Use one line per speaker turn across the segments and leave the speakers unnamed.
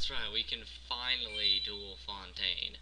That's right, we can finally duel Fontaine.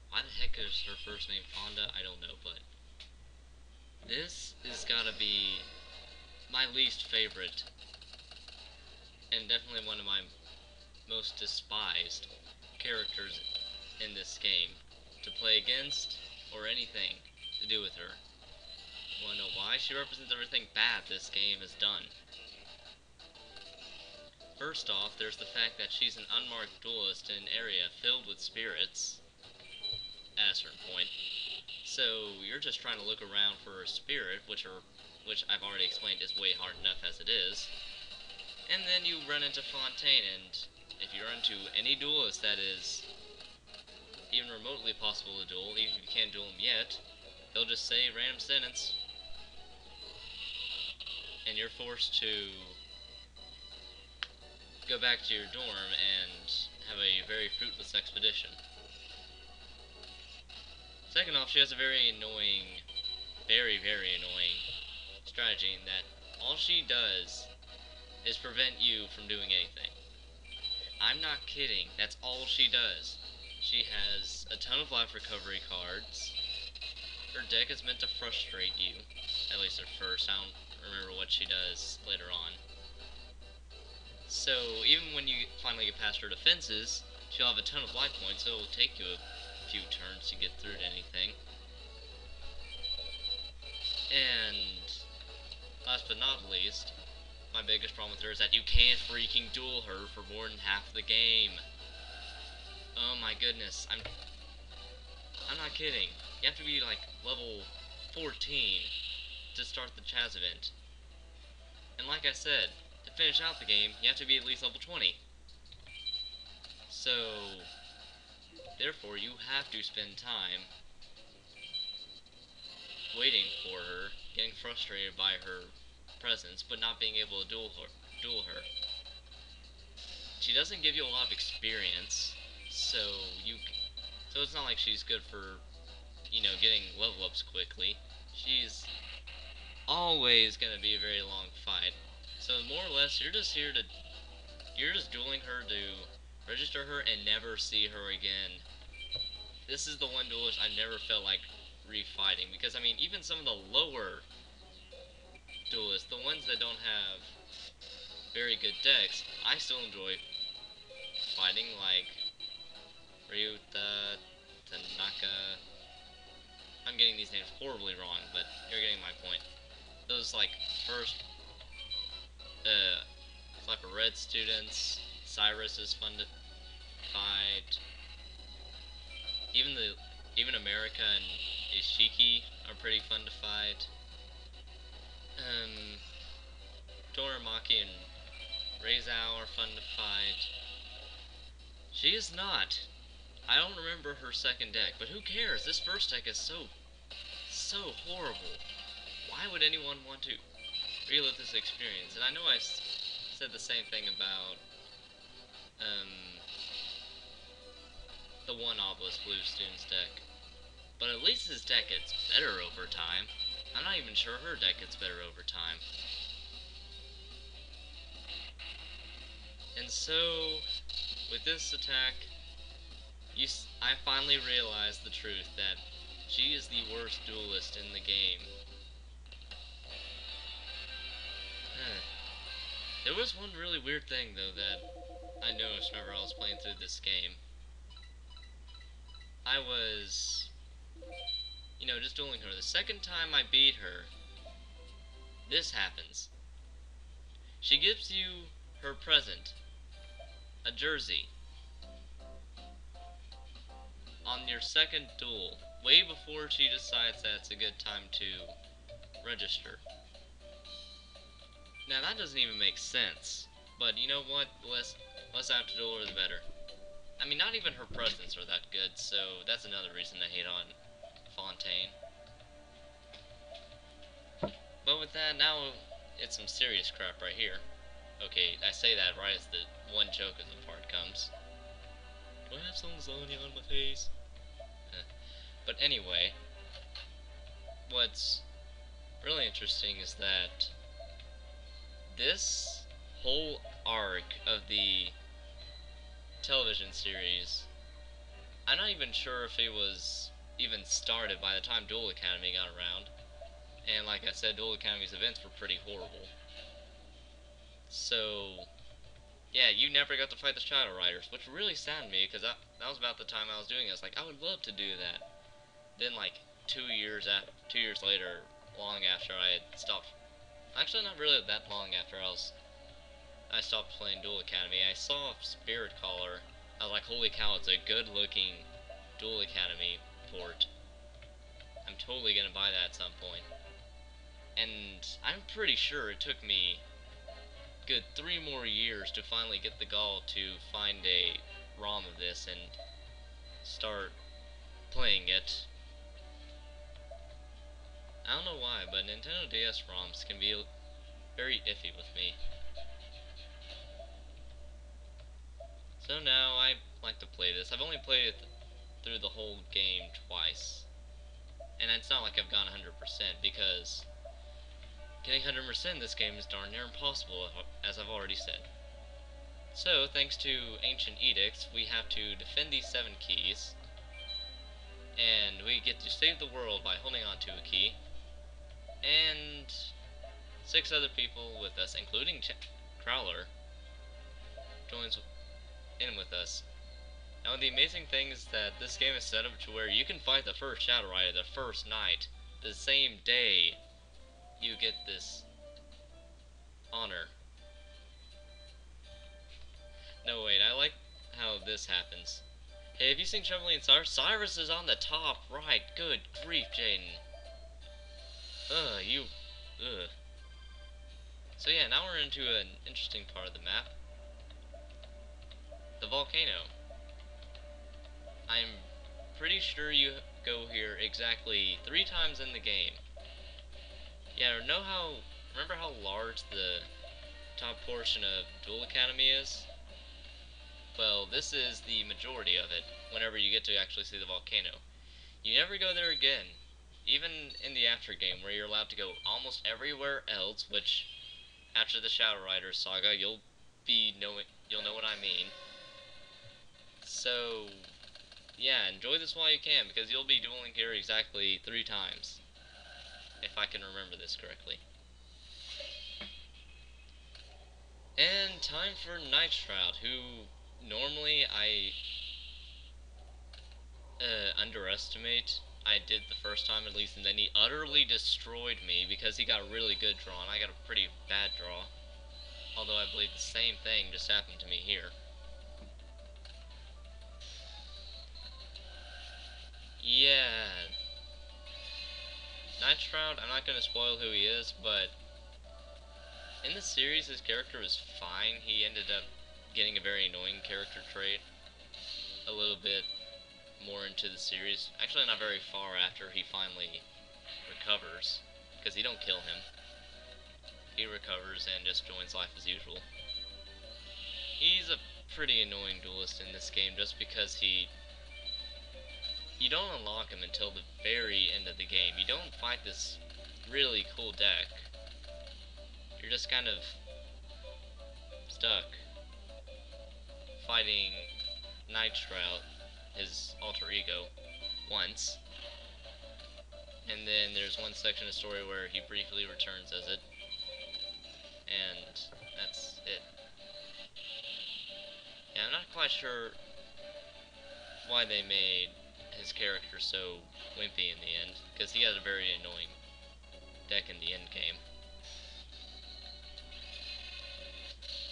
Why the heck is her first name Fonda? I don't know, but this is gotta be my least favorite, and definitely one of my most despised characters in this game to play against, or anything to do with her. Wanna know why? She represents everything bad this game has done. First off, there's the fact that she's an unmarked duelist in an area filled with spirits at a certain point. So you're just trying to look around for a spirit, which I've already explained is way hard enough as it is. And then you run into Fontaine, and if you run into any duelist that is even remotely possible to duel, even if you can't duel them yet, they'll just say a random sentence, and you're forced to go back to your dorm and have a very fruitless expedition. Second off, she has a very annoying, very annoying strategy in that all she does is prevent you from doing anything. I'm not kidding, that's all she does. She has a ton of life recovery cards. Her deck is meant to frustrate you, at least at first. I don't remember what she does later on. So even when you finally get past her defenses, she'll have a ton of life points, so it'll take you a few turns to get through to anything. And last but not least, my biggest problem with her is that you can't freaking duel her for more than half the game. Oh my goodness, I'm not kidding. You have to be like level 14 to start the Chaz event. And like I said, to finish out the game, you have to be at least level 20. So, therefore, you have to spend time waiting for her, getting frustrated by her presence, but not being able to duel her. She doesn't give you a lot of experience, so it's not like she's good for, getting level ups quickly. She's always gonna be a very long fight. So more or less, you're just dueling her to register her and never see her again. This is the one duelist I never felt like refighting, because I mean, even some of the lower duelists, the ones that don't have very good decks, I still enjoy fighting, like Ryuta, Tanaka. I'm getting these names horribly wrong, but you're getting my point. Those like first like red students, Cyrus is fun to fight. Even America and Ishiki are pretty fun to fight. Toramaki and Reizao are fun to fight. She is not. I don't remember her second deck, but who cares? This first deck is so horrible. Why would anyone want to relive this experience? And I know I said the same thing about the one Obelisk Blue student's deck, but at least his deck gets better over time. I'm not even sure her deck gets better over time. And so, with this attack, I finally realized the truth that she is the worst duelist in the game. There was one really weird thing, though, that I noticed whenever I was playing through this game. I was, just dueling her. The second time I beat her, this happens. She gives you her present, a jersey, on your second duel, way before she decides that it's a good time to register. Now that doesn't even make sense, but you know what, less I have to duel her the better. I mean, not even her presents are that good, so that's another reason to hate on Fontaine. But with that, now it's some serious crap right here. Okay, I say that right as the one joke of the part comes. Do I have some lasagna on my face? But anyway, what's really interesting is that this whole arc of the television series, I'm not even sure if it was even started by the time Duel Academy got around. And like I said, Duel Academy's events were pretty horrible. So, yeah, you never got to fight the Shadow Riders, which really saddened me because that was about the time I was doing it. I was like, I would love to do that. Then, like 2 years later, long after I had stopped, actually not really that long after I stopped playing Duel Academy, I saw Spirit Caller. I was like, holy cow, it's a good-looking Duel Academy port. I'm totally gonna buy that at some point. And I'm pretty sure it took me good 3 more years to finally get the gall to find a ROM of this and start playing it. I don't know why, but Nintendo DS ROMs can be very iffy with me. So now I like to play this. I've only played it through the whole game twice. And it's not like I've gone 100% because getting 100% in this game is darn near impossible, as I've already said. So, thanks to Ancient Edicts, we have to defend these 7 keys, and we get to save the world by holding on to a key, and 6 other people with us, including Crowler, joins in with us. Now, the amazing thing is that this game is set up to where you can fight the first Shadow Rider the first night, the same day you get this honor. No, wait, I like how this happens. Hey, have you seen Chevrolet and Cyrus? Cyrus is on the top right. Good grief, Jaden. Ugh. So yeah, now we're into an interesting part of the map. The volcano. I'm pretty sure you go here exactly 3 times in the game. Yeah, remember how large the top portion of Duel Academy is? Well, this is the majority of it, whenever you get to actually see the volcano. You never go there again, even in the after game, where you're allowed to go almost everywhere else, which, after the Shadow Riders saga, you'll know what I mean. So, yeah, enjoy this while you can, because you'll be dueling here exactly 3 times, if I can remember this correctly. And time for Night Shroud, who normally I underestimate. I did the first time at least, and then he utterly destroyed me because he got a really good draw, and I got a pretty bad draw. Although I believe the same thing just happened to me here. Yeah. Night Shroud, I'm not going to spoil who he is, but in the series his character was fine. He ended up getting a very annoying character trait a little bit more into the series. Actually, not very far after he finally recovers, because he don't kill him. He recovers and just joins life as usual. He's a pretty annoying duelist in this game just because you don't unlock him until the very end of the game. You don't fight this really cool deck. You're just kind of stuck fighting Night Shroud, his alter ego, once. And then there's one section of the story where he briefly returns as it. And that's it. Yeah, I'm not quite sure why they made his character so wimpy in the end, because he has a very annoying deck in the end game.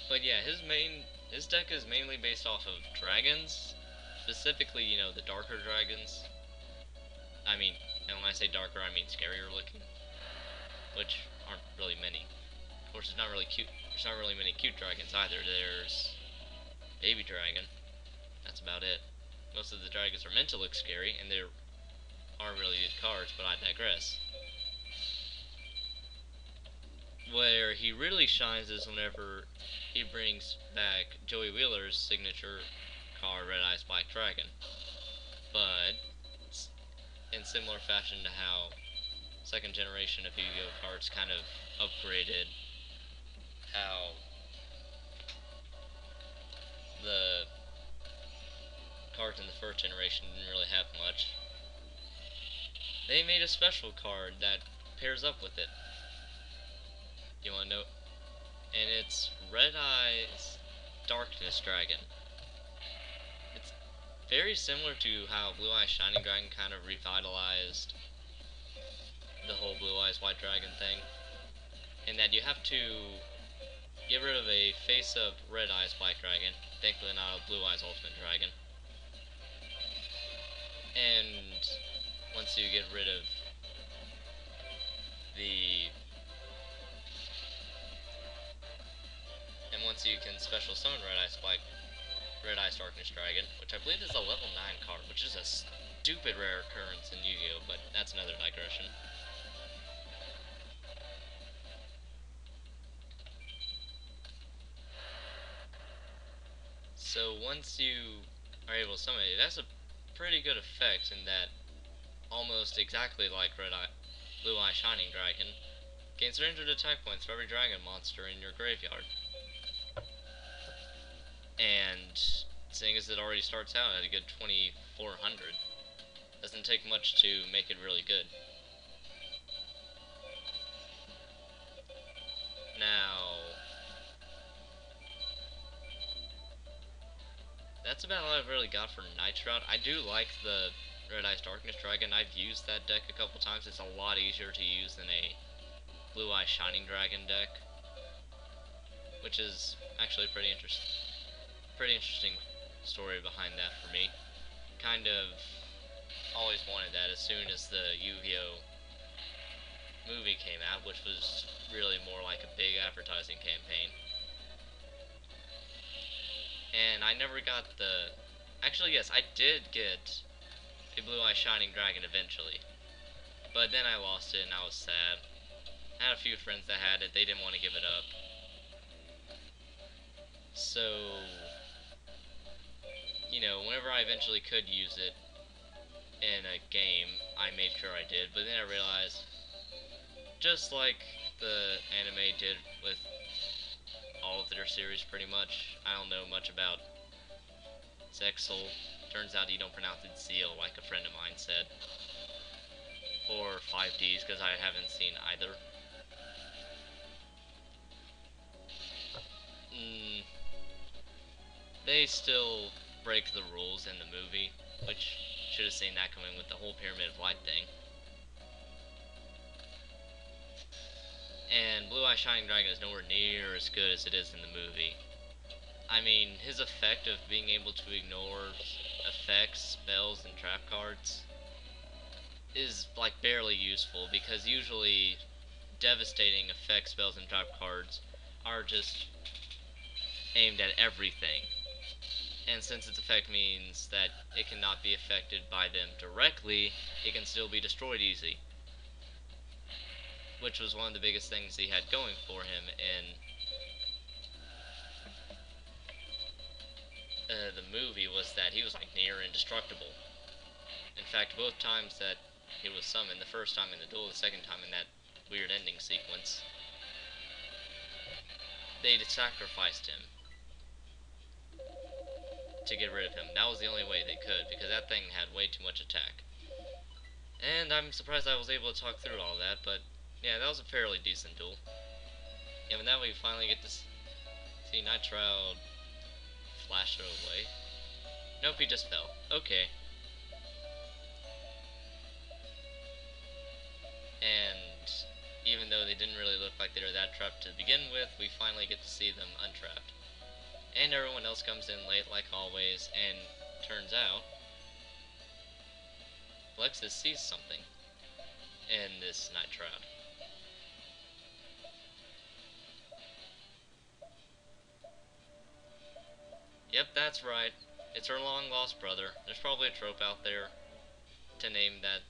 But yeah, his deck is mainly based off of dragons, specifically, the darker dragons. I mean, and when I say darker, I mean scarier looking, which aren't really many. Of course, there's not really many cute dragons either. There's Baby Dragon. That's about it. Most of the dragons are meant to look scary, and there are really good cards, but I digress. Where he really shines is whenever he brings back Joey Wheeler's signature card, Red Eye Spike Dragon. But in similar fashion to how second generation of Yu-Gi-Oh cards kind of upgraded how generation didn't really have much. They made a special card that pairs up with it. You wanna know? And it's Red Eyes Darkness Dragon. It's very similar to how Blue Eyes Shining Dragon kind of revitalized the whole Blue Eyes White Dragon thing. In that you have to get rid of a face-up Red Eyes Black Dragon, thankfully not a Blue Eyes Ultimate Dragon. And once you get rid of the... And once you can special summon Red Eyes Darkness Dragon, which I believe is a level 9 card, which is a stupid rare occurrence in Yu-Gi-Oh!, but that's another digression. So once you are able to summon it, that's a pretty good effect in that, almost exactly like Blue Eye Shining Dragon, gains 300 attack points for every dragon monster in your graveyard. And seeing as it already starts out at a good 2400, doesn't take much to make it really good. Now, that's about all I've really got for Night Shroud. I do like the Red Eyes Darkness Dragon. I've used that deck a couple times. It's a lot easier to use than a Blue Eyes Shining Dragon deck, which is actually pretty interesting story behind that for me. Kind of always wanted that as soon as the Yu-Gi-Oh! Movie came out, which was really more like a big advertising campaign. And I never got the... Actually, yes, I did get a Blue Eye Shining Dragon eventually. But then I lost it and I was sad. I had a few friends that had it, they didn't want to give it up. So, you know, whenever I eventually could use it in a game, I made sure I did. But then I realized, just like the anime did with all of their series pretty much, I don't know much about Zexal. Turns out you don't pronounce it Zeal like a friend of mine said. Or 5Ds, because I haven't seen either. They still break the rules in the movie, which should have seen that coming with the whole Pyramid of Light thing. And Blue Eye Shining Dragon is nowhere near as good as it is in the movie. I mean, his effect of being able to ignore effects, spells, and trap cards is like barely useful, because usually devastating effects, spells, and trap cards are just aimed at everything. And since its effect means that it cannot be affected by them directly, it can still be destroyed easy. Which was one of the biggest things he had going for him in the movie, was that he was like near indestructible. In fact, both times that he was summoned, the first time in the duel, the second time in that weird ending sequence, they sacrificed him to get rid of him. That was the only way they could, because that thing had way too much attack. And I'm surprised I was able to talk through all that, but yeah, that was a fairly decent duel. Yeah, and that way we finally get to see Night Shroud flash it away. Nope, he just fell. Okay. And even though they didn't really look like they were that trapped to begin with, we finally get to see them untrapped. And everyone else comes in late like always, and turns out Alexis sees something in this Night Shroud. Yep, that's right. It's her long-lost brother. There's probably a trope out there to name that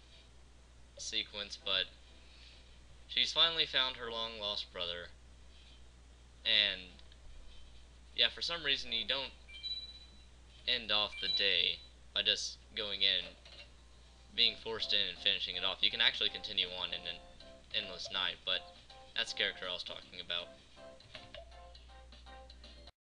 sequence, but she's finally found her long-lost brother. And yeah, for some reason you don't end off the day by just going in, being forced in and finishing it off. You can actually continue on in an endless night, but that's the character I was talking about.